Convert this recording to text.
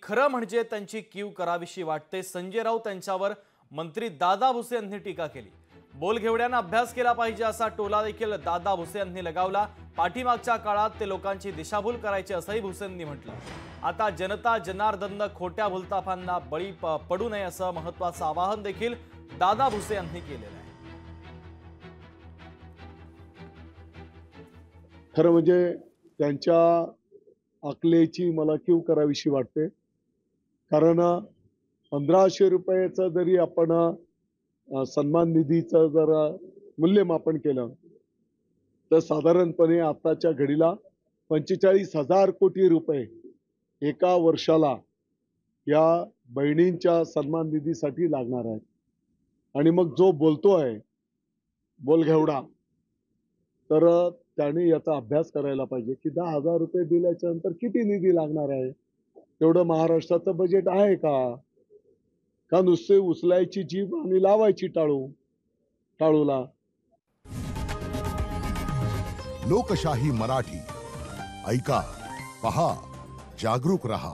खरं म्हणजे त्यांची कीव करावीशी वाटते। संजय राऊत यांच्यावर मंत्री दादा भुसे यांनी टीका केली। बोलघेवड्यांना अभ्यास केला पाहिजे असा टोला देखील दादा भुसे यांनी लगावला। पाठीमागच्या काळात ते लोकांची दिशाभूल करायचे असंही भुसेंनी म्हटलं। आता जनता जनार्दन खोट्या भूलतापांना बळी पडू नये असं महत्त्वाचं आवाहन देखील दादा भुसे यांनी केलेलं आहे। खरं म्हणजे त्यांच्या अकलेची मला कीव करावीशी वाटते। कारण 1500 रुपयाचं जरी आपण सन्मान निधीचं जर मूल्यमापन केलं तर साधारणपणे आताच्या घडीला 45,000 कोटी रुपये एका वर्षाला या बहिणींच्या सन्मान निधीसाठी लागणार आहे। आणि मग जो बोलतोय बोलघेवडा तर त्याने याचा अभ्यास करायला पाहिजे की 10,000 रुपये दिल्याच्या नंतर किती निधी लागणार आहे, तेवढं महाराष्ट्राचं बजेट आहे का नुसते उचलायची जीभ आणि लावायची टाळूला। लोकशाही मराठी ऐका, पहा, जागरूक रहा।